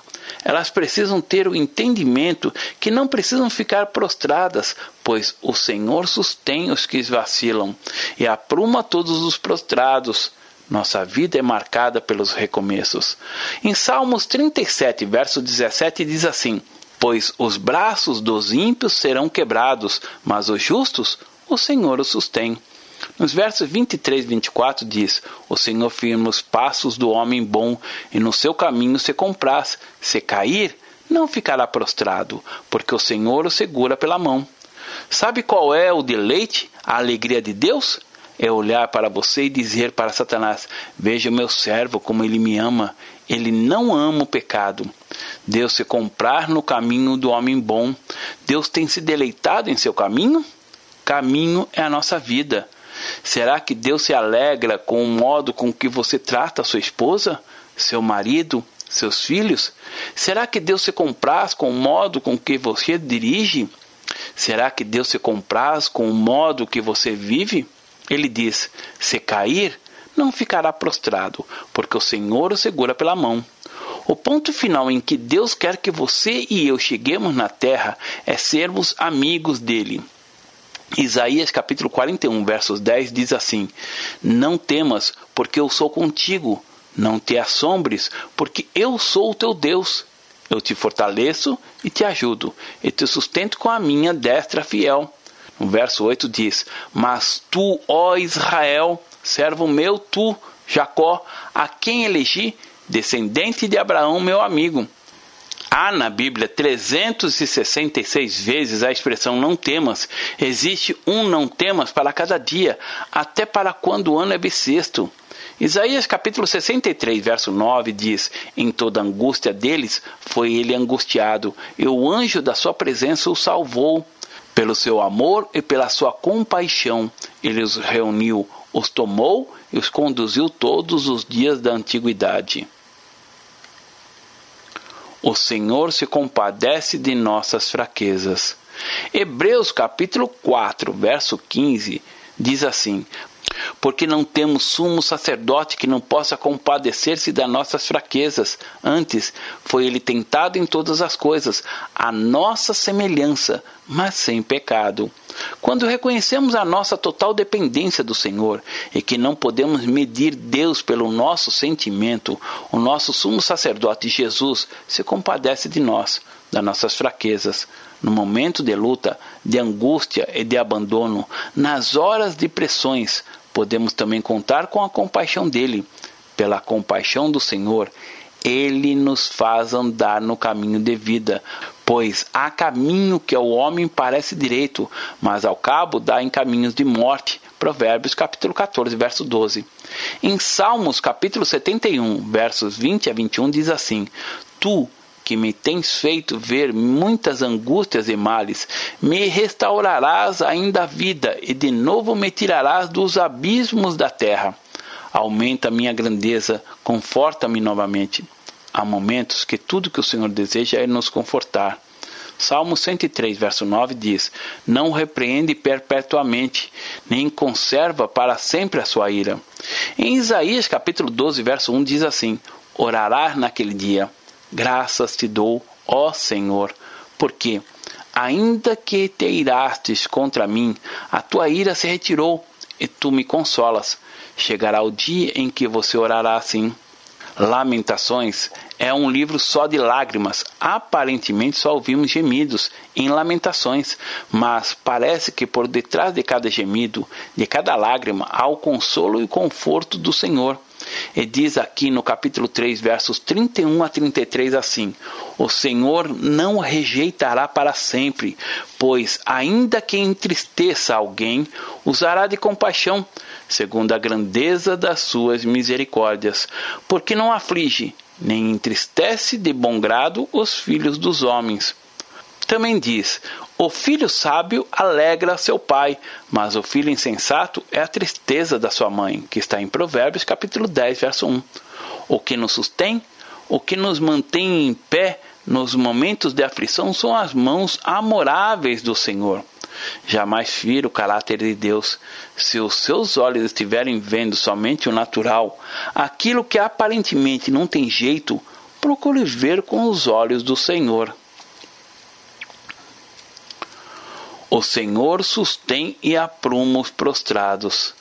Elas precisam ter o entendimento que não precisam ficar prostradas, pois o Senhor sustém os que vacilam e apruma todos os prostrados. Nossa vida é marcada pelos recomeços. Em Salmos 37, verso 17, diz assim: Pois os braços dos ímpios serão quebrados, mas os justos, o Senhor os sustém. Nos versos 23 e 24 diz: O Senhor firma os passos do homem bom, e no seu caminho se compraz. Se cair, não ficará prostrado, porque o Senhor o segura pela mão. Sabe qual é o deleite, a alegria de Deus? É olhar para você e dizer para Satanás: Veja o meu servo como ele me ama. Ele não ama o pecado. Deus se comprar no caminho do homem bom. Deus tem se deleitado em seu caminho? Caminho é a nossa vida. Será que Deus se alegra com o modo com que você trata a sua esposa, seu marido, seus filhos? Será que Deus se compraz com o modo com que você dirige? Será que Deus se compraz com o modo que você vive? Ele diz: se cair, não ficará prostrado, porque o Senhor o segura pela mão. O ponto final em que Deus quer que você e eu cheguemos na terra é sermos amigos dele. Isaías capítulo 41, versos 10 diz assim: Não temas, porque eu sou contigo. Não te assombres, porque eu sou o teu Deus. Eu te fortaleço e te ajudo, e te sustento com a minha destra fiel. No verso 8 diz: Mas tu, ó Israel, servo meu, tu, Jacó, a quem elegi, descendente de Abraão, meu amigo. Há na Bíblia 366 vezes a expressão não temas. Existe um não temas para cada dia, até para quando o ano é bissexto. Isaías capítulo 63, verso 9 diz: Em toda a angústia deles foi ele angustiado, e o anjo da sua presença o salvou. Pelo seu amor e pela sua compaixão, ele os reuniu, os tomou e os conduziu todos os dias da antiguidade. O Senhor se compadece de nossas fraquezas. Hebreus capítulo 4, verso 15, diz assim: porque não temos sumo sacerdote que não possa compadecer-se das nossas fraquezas. Antes, foi ele tentado em todas as coisas, à nossa semelhança, mas sem pecado. Quando reconhecemos a nossa total dependência do Senhor e que não podemos medir Deus pelo nosso sentimento, o nosso sumo sacerdote Jesus se compadece de nós, das nossas fraquezas. No momento de luta, de angústia e de abandono, nas horas de pressões, podemos também contar com a compaixão dele. Pela compaixão do Senhor, ele nos faz andar no caminho de vida, pois há caminho que ao homem parece direito, mas ao cabo dá em caminhos de morte. Provérbios capítulo 14, verso 12. Em Salmos capítulo 71, versos 20 a 21 diz assim: Tu, que me tens feito ver muitas angústias e males, me restaurarás ainda a vida, e de novo me tirarás dos abismos da terra. Aumenta a minha grandeza, conforta-me novamente. Há momentos que tudo que o Senhor deseja é nos confortar. Salmo 103, verso 9 diz: Não repreende perpetuamente, nem conserva para sempre a sua ira. Em Isaías capítulo 12, verso 1 diz assim: Orarás naquele dia: Graças te dou, ó Senhor, porque, ainda que te irastes contra mim, a tua ira se retirou, e tu me consolas. Chegará o dia em que você orará assim. Lamentações é um livro só de lágrimas. Aparentemente só ouvimos gemidos em Lamentações, mas parece que por detrás de cada gemido, de cada lágrima, há o consolo e conforto do Senhor. E diz aqui no capítulo 3, versos 31 a 33 assim: O Senhor não rejeitará para sempre, pois ainda que entristeça alguém, usará de compaixão, segundo a grandeza das suas misericórdias, porque não aflige, nem entristece de bom grado os filhos dos homens. Também diz: o filho sábio alegra seu pai, mas o filho insensato é a tristeza da sua mãe, que está em Provérbios capítulo 10, verso 1. O que nos sustém, o que nos mantém em pé nos momentos de aflição são as mãos amoráveis do Senhor. Jamais fira o caráter de Deus. Se os seus olhos estiverem vendo somente o natural, aquilo que aparentemente não tem jeito, procure ver com os olhos do Senhor. O Senhor sustém e apruma os prostrados.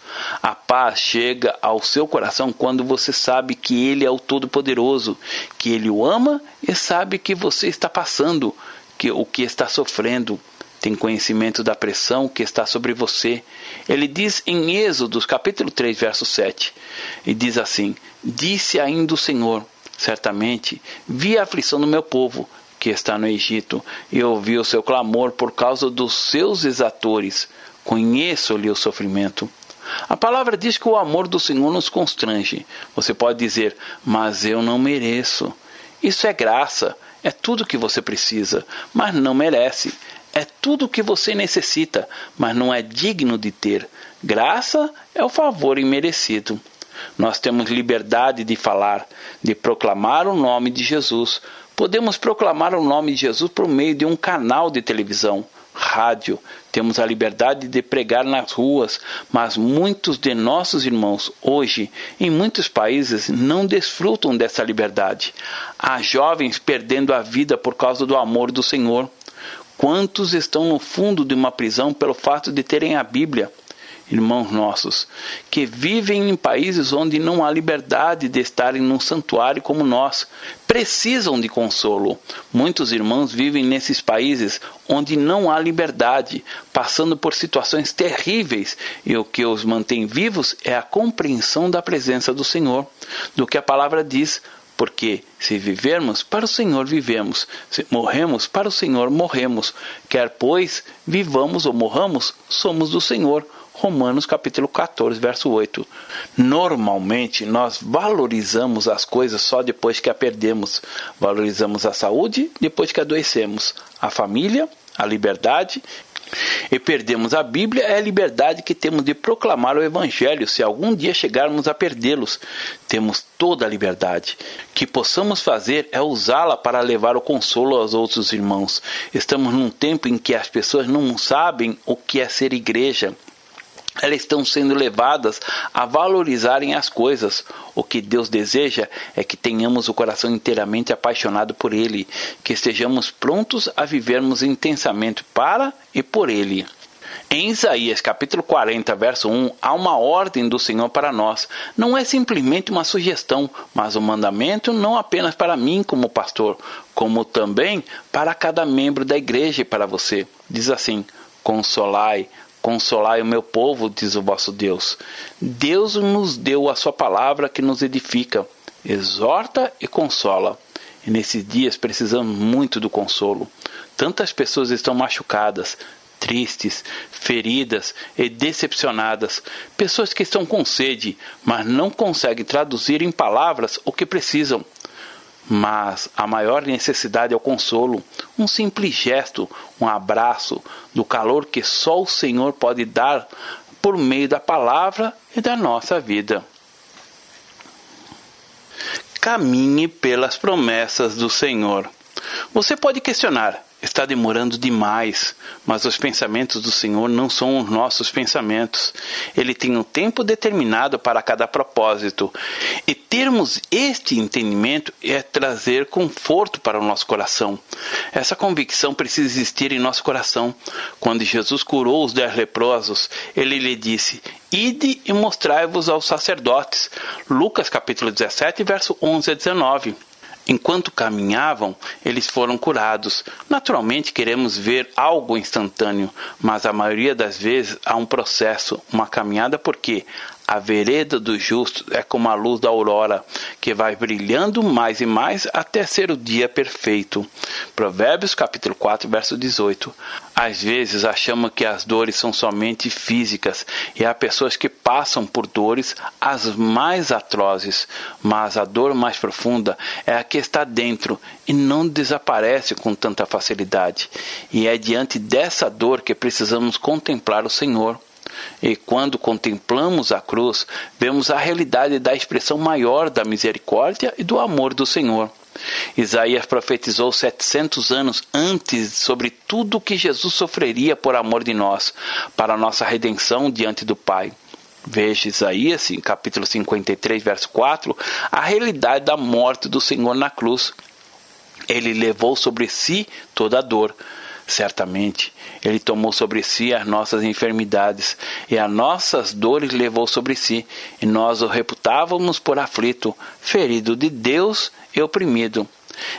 A paz chega ao seu coração quando você sabe que Ele é o Todo-Poderoso, que Ele o ama e sabe que você está passando, o que está sofrendo. Tem conhecimento da pressão que está sobre você. Ele diz em Êxodo, capítulo 3, verso 7, e diz assim: Disse ainda o Senhor, certamente vi a aflição do meu povo, que está no Egito, e ouvi o seu clamor por causa dos seus exatores. Conheço-lhe o sofrimento. A palavra diz que o amor do Senhor nos constrange. Você pode dizer: mas eu não mereço. Isso é graça, é tudo que você precisa, mas não merece. É tudo o que você necessita, mas não é digno de ter. Graça é o favor imerecido. Nós temos liberdade de falar, de proclamar o nome de Jesus. Podemos proclamar o nome de Jesus por meio de um canal de televisão, rádio. Temos a liberdade de pregar nas ruas, mas muitos de nossos irmãos hoje, em muitos países, não desfrutam dessa liberdade. Há jovens perdendo a vida por causa do amor do Senhor. Quantos estão no fundo de uma prisão pelo fato de terem a Bíblia? Irmãos nossos, que vivem em países onde não há liberdade de estarem num santuário como nós, precisam de consolo. Muitos irmãos vivem nesses países onde não há liberdade, passando por situações terríveis, e o que os mantém vivos é a compreensão da presença do Senhor, do que a palavra diz. Porque se vivermos, para o Senhor vivemos. Se morremos, para o Senhor morremos. Quer, pois, vivamos ou morramos, somos do Senhor. Romanos capítulo 14, verso 8. Normalmente, nós valorizamos as coisas só depois que a perdemos. Valorizamos a saúde depois que adoecemos. A família, a liberdade E perdemos a Bíblia é a liberdade que temos de proclamar o Evangelho, se algum dia chegarmos a perdê-los. Temos toda a liberdade. O que possamos fazer é usá-la para levar o consolo aos outros irmãos. Estamos num tempo em que as pessoas não sabem o que é ser igreja. Elas estão sendo levadas a valorizarem as coisas. O que Deus deseja é que tenhamos o coração inteiramente apaixonado por Ele, que estejamos prontos a vivermos intensamente para e por Ele. Em Isaías capítulo 40, verso 1, há uma ordem do Senhor para nós. Não é simplesmente uma sugestão, mas um mandamento não apenas para mim como pastor, como também para cada membro da igreja e para você. Diz assim: consolai o meu povo, diz o vosso Deus. Deus nos deu a sua palavra que nos edifica, exorta e consola. E nesses dias precisamos muito do consolo. Tantas pessoas estão machucadas, tristes, feridas e decepcionadas. Pessoas que estão com sede, mas não conseguem traduzir em palavras o que precisam. Mas a maior necessidade é o consolo, um simples gesto, um abraço, do calor que só o Senhor pode dar por meio da palavra e da nossa vida. Caminhe pelas promessas do Senhor. Você pode questionar: está demorando demais, mas os pensamentos do Senhor não são os nossos pensamentos. Ele tem um tempo determinado para cada propósito. E termos este entendimento é trazer conforto para o nosso coração. Essa convicção precisa existir em nosso coração. Quando Jesus curou os 10 leprosos, ele lhe disse: ide e mostrai-vos aos sacerdotes. Lucas capítulo 17, verso 11 a 19. Enquanto caminhavam, eles foram curados. Naturalmente queremos ver algo instantâneo, mas a maioria das vezes há um processo, uma caminhada, porque a vereda do justo é como a luz da aurora, que vai brilhando mais e mais até ser o dia perfeito. Provérbios capítulo 4, verso 18. Às vezes achamos que as dores são somente físicas, e há pessoas que passam por dores as mais atrozes, mas a dor mais profunda é a que está dentro e não desaparece com tanta facilidade. E é diante dessa dor que precisamos contemplar o Senhor. E quando contemplamos a cruz, vemos a realidade da expressão maior da misericórdia e do amor do Senhor. Isaías profetizou 700 anos antes sobre tudo o que Jesus sofreria por amor de nós, para a nossa redenção diante do Pai. Veja Isaías, capítulo 53, verso 4, a realidade da morte do Senhor na cruz. Ele levou sobre si toda a dor. Certamente, Ele tomou sobre si as nossas enfermidades, e as nossas dores levou sobre si, e nós o reputávamos por aflito, ferido de Deus e oprimido.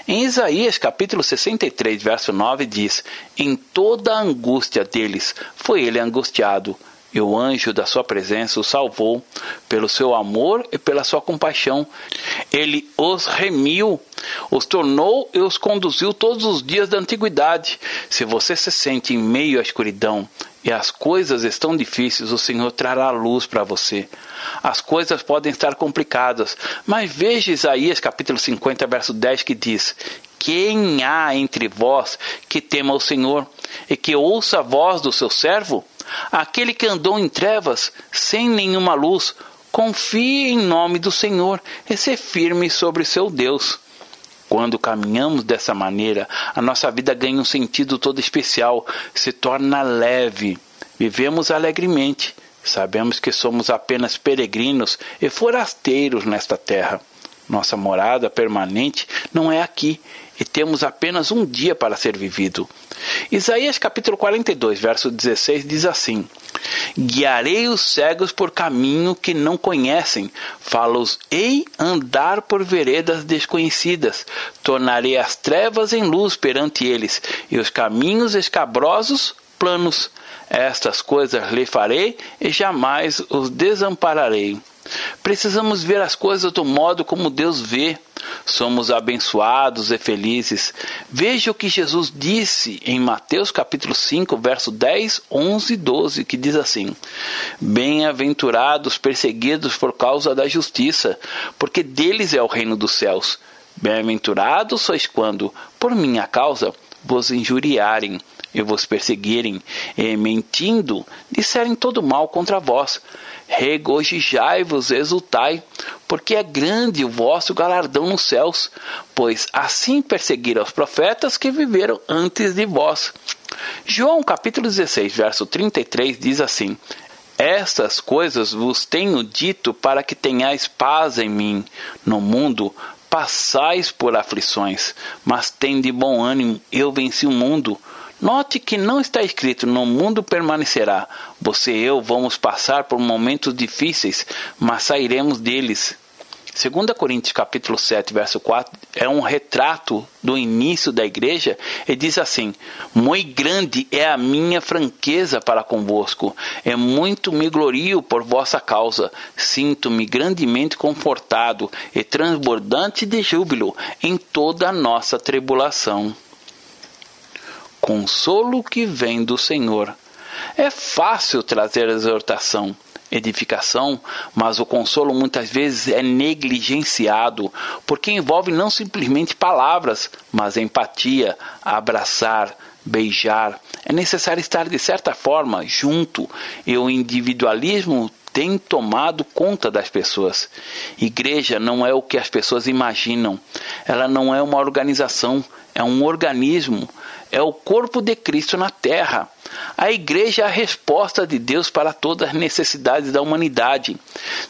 Em Isaías capítulo 63, verso 9 diz: em toda a angústia deles foi ele angustiado, e o anjo da sua presença o salvou, pelo seu amor e pela sua compaixão. Ele os remiu, os tornou e os conduziu todos os dias da antiguidade. Se você se sente em meio à escuridão e as coisas estão difíceis, o Senhor trará luz para você. As coisas podem estar complicadas, mas veja Isaías capítulo 50, verso 10, que diz: quem há entre vós que tema o Senhor e que ouça a voz do seu servo? Aquele que andou em trevas, sem nenhuma luz, confie em nome do Senhor e se firme sobre seu Deus. Quando caminhamos dessa maneira, a nossa vida ganha um sentido todo especial, se torna leve. Vivemos alegremente. Sabemos que somos apenas peregrinos e forasteiros nesta terra. Nossa morada permanente não é aqui, e temos apenas um dia para ser vivido. Isaías capítulo 42, verso 16 diz assim: guiarei os cegos por caminho que não conhecem, fá-los-ei andar por veredas desconhecidas, tornarei as trevas em luz perante eles, e os caminhos escabrosos planos. Estas coisas lhe farei e jamais os desampararei. Precisamos ver as coisas do modo como Deus vê. Somos abençoados e felizes. Veja o que Jesus disse em Mateus capítulo 5, verso 10, 11 e 12, que diz assim: bem-aventurados perseguidos por causa da justiça, porque deles é o reino dos céus. Bem-aventurados sois quando, por minha causa, vos injuriarem e vos perseguirem, e mentindo, disserem todo mal contra vós, regozijai-vos e exultai, porque é grande o vosso galardão nos céus, pois assim perseguiram os profetas que viveram antes de vós. João capítulo 16, verso 33 diz assim: estas coisas vos tenho dito para que tenhais paz em mim. No mundo passais por aflições, mas tende bom ânimo, eu venci o mundo. Note que não está escrito, no mundo permanecerá. Você e eu vamos passar por momentos difíceis, mas sairemos deles. 2 Coríntios capítulo 7, verso 4, é um retrato do início da igreja e diz assim: muito grande é a minha franqueza para convosco, e muito me glorio por vossa causa, sinto-me grandemente confortado e transbordante de júbilo em toda a nossa tribulação. Consolo que vem do Senhor. É fácil trazer exortação, edificação, mas o consolo muitas vezes é negligenciado, porque envolve não simplesmente palavras, mas empatia, abraçar, beijar. É necessário estar de certa forma junto, e o individualismo tem tomado conta das pessoas. Igreja não é o que as pessoas imaginam. Ela não é uma organização, é um organismo. É o corpo de Cristo na terra. A igreja é a resposta de Deus para todas as necessidades da humanidade.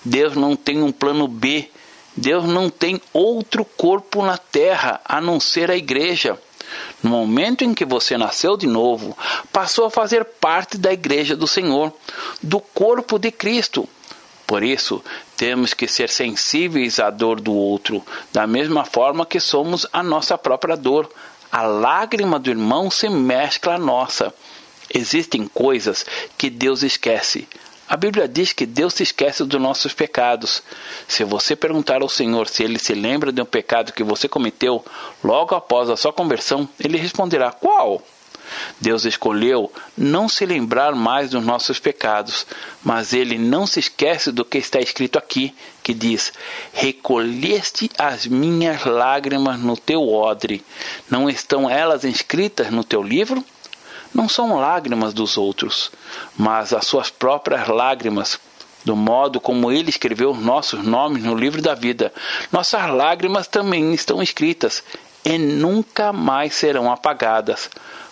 Deus não tem um plano B. Deus não tem outro corpo na terra a não ser a igreja. No momento em que você nasceu de novo, passou a fazer parte da igreja do Senhor, do corpo de Cristo. Por isso, temos que ser sensíveis à dor do outro, da mesma forma que somos a nossa própria dor. A lágrima do irmão se mescla à nossa. Existem coisas que Deus esquece. A Bíblia diz que Deus se esquece dos nossos pecados. Se você perguntar ao Senhor se Ele se lembra de um pecado que você cometeu, logo após a sua conversão, Ele responderá: qual? Deus escolheu não se lembrar mais dos nossos pecados, mas Ele não se esquece do que está escrito aqui, que diz: recolheste as minhas lágrimas no teu odre. Não estão elas inscritas no teu livro? Não são lágrimas dos outros, mas as suas próprias lágrimas. Do modo como Ele escreveu nossos nomes no livro da vida, nossas lágrimas também estão escritas e nunca mais serão apagadas.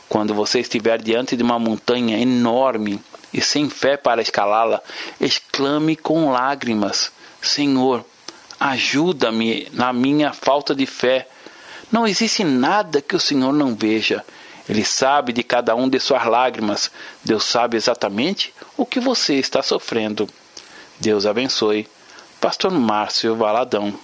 Quando você estiver diante de uma montanha enorme e sem fé para escalá-la, exclame com lágrimas: Senhor, ajuda-me na minha falta de fé. Não existe nada que o Senhor não veja. Ele sabe de cada um de suas lágrimas. Deus sabe exatamente o que você está sofrendo. Deus abençoe. Pastor Márcio Valadão.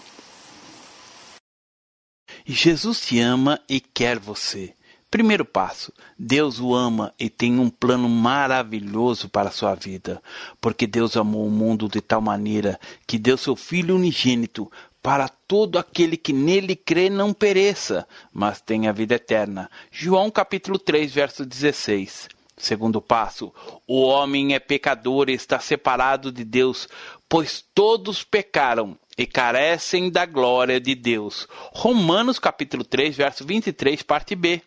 Jesus te ama e quer você. Primeiro passo: Deus o ama e tem um plano maravilhoso para a sua vida, porque Deus amou o mundo de tal maneira que deu seu Filho unigênito para todo aquele que nele crê não pereça, mas tenha vida eterna. João capítulo 3, verso 16. Segundo passo: o homem é pecador e está separado de Deus, pois todos pecaram e carecem da glória de Deus. Romanos capítulo 3, verso 23, parte B.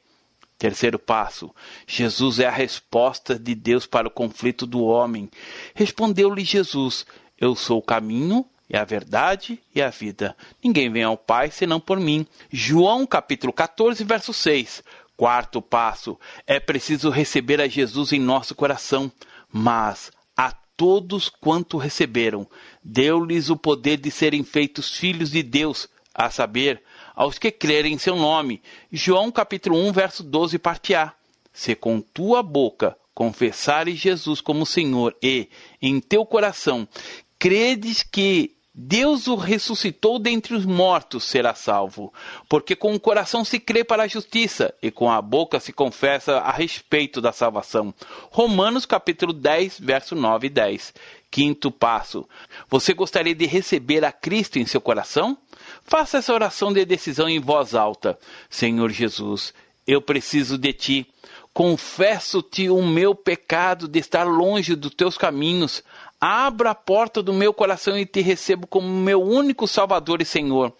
Terceiro passo: Jesus é a resposta de Deus para o conflito do homem. Respondeu-lhe Jesus: eu sou o caminho e a verdade e a vida. Ninguém vem ao Pai senão por mim. João capítulo 14, verso 6. Quarto passo: é preciso receber a Jesus em nosso coração, mas a todos quanto receberam, deu-lhes o poder de serem feitos filhos de Deus, a saber, aos que crerem em seu nome. João capítulo 1, verso 12, parte A. Se com tua boca confessares Jesus como Senhor e, em teu coração, credes que Deus o ressuscitou dentre os mortos, será salvo. Porque com o coração se crê para a justiça, e com a boca se confessa a respeito da salvação. Romanos capítulo 10, verso 9 e 10. Quinto passo: você gostaria de receber a Cristo em seu coração? Faça essa oração de decisão em voz alta. Senhor Jesus, eu preciso de Ti. Confesso-te o meu pecado de estar longe dos Teus caminhos. Abra a porta do meu coração e Te recebo como meu único Salvador e Senhor.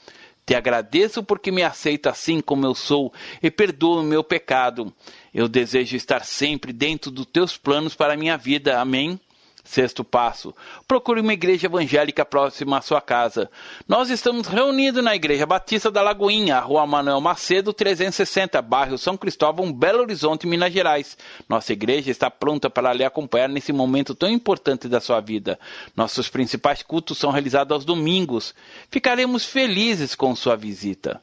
Te agradeço porque me aceita assim como eu sou e perdoa o meu pecado. Eu desejo estar sempre dentro dos teus planos para a minha vida. Amém? Sexto passo, procure uma igreja evangélica próxima à sua casa. Nós estamos reunidos na Igreja Batista da Lagoinha, Rua Manuel Macedo, 360, bairro São Cristóvão, Belo Horizonte, Minas Gerais. Nossa igreja está pronta para lhe acompanhar nesse momento tão importante da sua vida. Nossos principais cultos são realizados aos domingos. Ficaremos felizes com sua visita.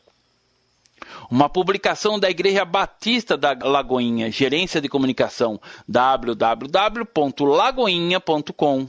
Uma publicação da Igreja Batista da Lagoinha, Gerência de Comunicação, www.lagoinha.com.